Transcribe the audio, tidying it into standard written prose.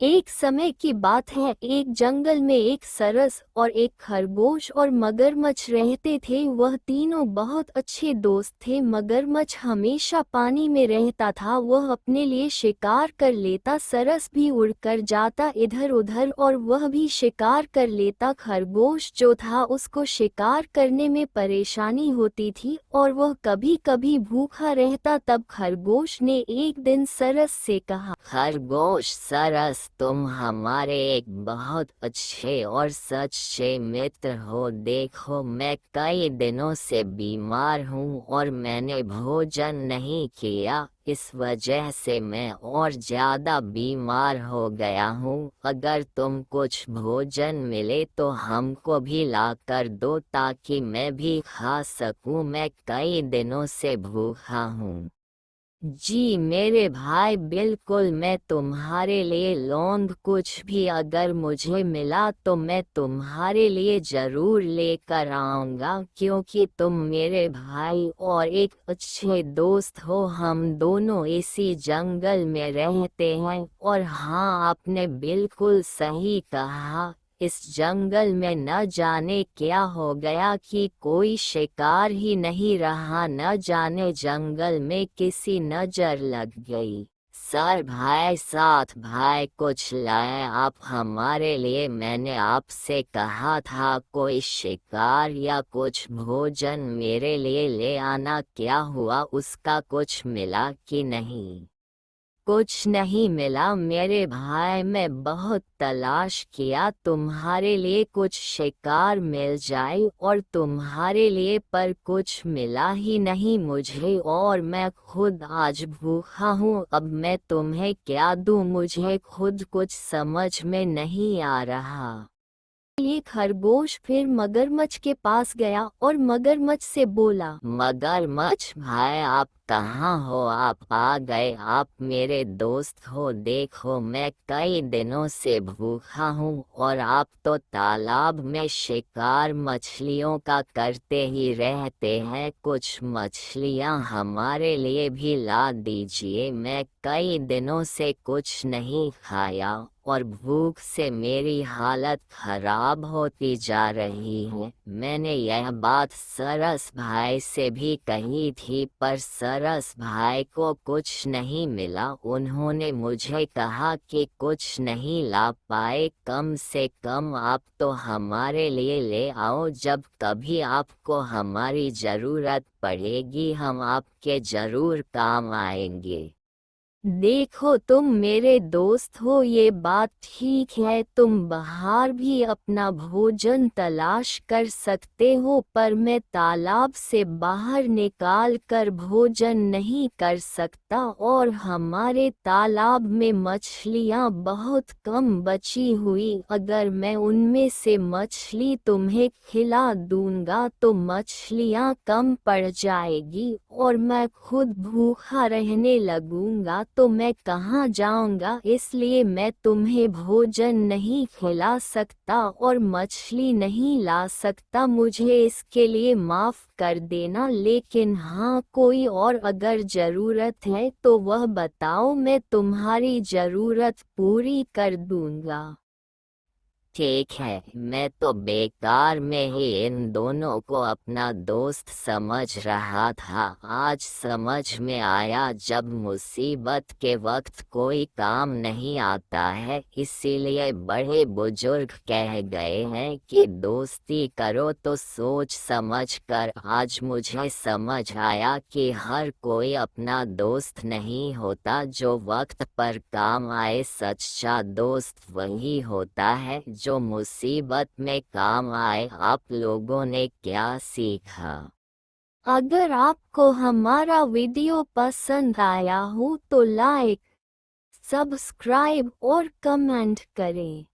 एक समय की बात है, एक जंगल में एक सरस और एक खरगोश और मगरमच्छ रहते थे। वह तीनों बहुत अच्छे दोस्त थे। मगरमच्छ हमेशा पानी में रहता था, वह अपने लिए शिकार कर लेता। सरस भी उड़कर जाता इधर उधर और वह भी शिकार कर लेता। खरगोश जो था उसको शिकार करने में परेशानी होती थी और वह कभी कभी भूखा रहता। तब खरगोश ने एक दिन सरस से कहा, खरगोश सरस, तुम हमारे एक बहुत अच्छे और सच्चे मित्र हो। देखो, मैं कई दिनों से बीमार हूँ और मैंने भोजन नहीं किया। इस वजह से मैं और ज़्यादा बीमार हो गया हूँ। अगर तुम कुछ भोजन मिले तो हमको भी ला कर दो ताकि मैं भी खा सकूँ। मैं कई दिनों से भूखा हूँ। जी मेरे भाई, बिल्कुल मैं तुम्हारे लिए लौंग कुछ भी अगर मुझे मिला तो मैं तुम्हारे लिए ज़रूर लेकर आऊँगा, क्योंकि तुम मेरे भाई और एक अच्छे दोस्त हो। हम दोनों इसी जंगल में रहते हैं और हाँ, आपने बिल्कुल सही कहा। इस जंगल में न जाने क्या हो गया कि कोई शिकार ही नहीं रहा। न जाने जंगल में किसी नजर लग गई। सर भाई, साथ भाई, कुछ लाए आप हमारे लिए। मैंने आपसे कहा था कोई शिकार या कुछ भोजन मेरे लिए ले आना। क्या हुआ, उसका कुछ मिला कि नहीं? कुछ नहीं मिला मेरे भाई, मैं बहुत तलाश किया तुम्हारे लिए कुछ शिकार मिल जाए और तुम्हारे लिए, पर कुछ मिला ही नहीं मुझे और मैं खुद आज भूखा हूँ। अब मैं तुम्हें क्या दूँ, मुझे खुद कुछ समझ में नहीं आ रहा। ये खरगोश फिर मगरमच्छ के पास गया और मगरमच्छ से बोला, मगरमच्छ भाई, आप कहाँ हो? आप आ गए, आप मेरे दोस्त हो। देखो, मैं कई दिनों से भूखा हूँ और आप तो तालाब में शिकार मछलियों का करते ही रहते हैं। कुछ मछलियाँ हमारे लिए भी ला दीजिए। मैं कई दिनों से कुछ नहीं खाया और भूख से मेरी हालत खराब होती जा रही है। मैंने यह बात सरस भाई से भी कही थी, पर सरस भाई को कुछ नहीं मिला। उन्होंने मुझे कहा कि कुछ नहीं ला पाए। कम से कम आप तो हमारे लिए ले आओ। जब कभी आपको हमारी ज़रूरत पड़ेगी हम आपके ज़रूर काम आएंगे। देखो तुम मेरे दोस्त हो, ये बात ठीक है, तुम बाहर भी अपना भोजन तलाश कर सकते हो, पर मैं तालाब से बाहर निकाल कर भोजन नहीं कर सकता और हमारे तालाब में मछलियाँ बहुत कम बची हुई। अगर मैं उनमें से मछली तुम्हें खिला दूंगा तो मछलियाँ कम पड़ जाएगी और मैं खुद भूखा रहने लगूंगा, तो मैं कहाँ जाऊंगा। इसलिए मैं तुम्हें भोजन नहीं खिला सकता और मछली नहीं ला सकता। मुझे इसके लिए माफ़ कर देना, लेकिन हाँ, कोई और अगर ज़रूरत है तो वह बताओ, मैं तुम्हारी ज़रूरत पूरी कर दूंगा। ठीक है, मैं तो बेकार में ही इन दोनों को अपना दोस्त समझ रहा था। आज समझ में आया, जब मुसीबत के वक्त कोई काम नहीं आता है। इसीलिए बड़े बुजुर्ग कह गए हैं कि दोस्ती करो तो सोच समझ कर। आज मुझे समझ आया कि हर कोई अपना दोस्त नहीं होता। जो वक्त पर काम आए, सच्चा दोस्त वही होता है जो मुसीबत में काम आए। आप लोगों ने क्या सीखा? अगर आपको हमारा वीडियो पसंद आया हो तो लाइक, सब्सक्राइब और कमेंट करें।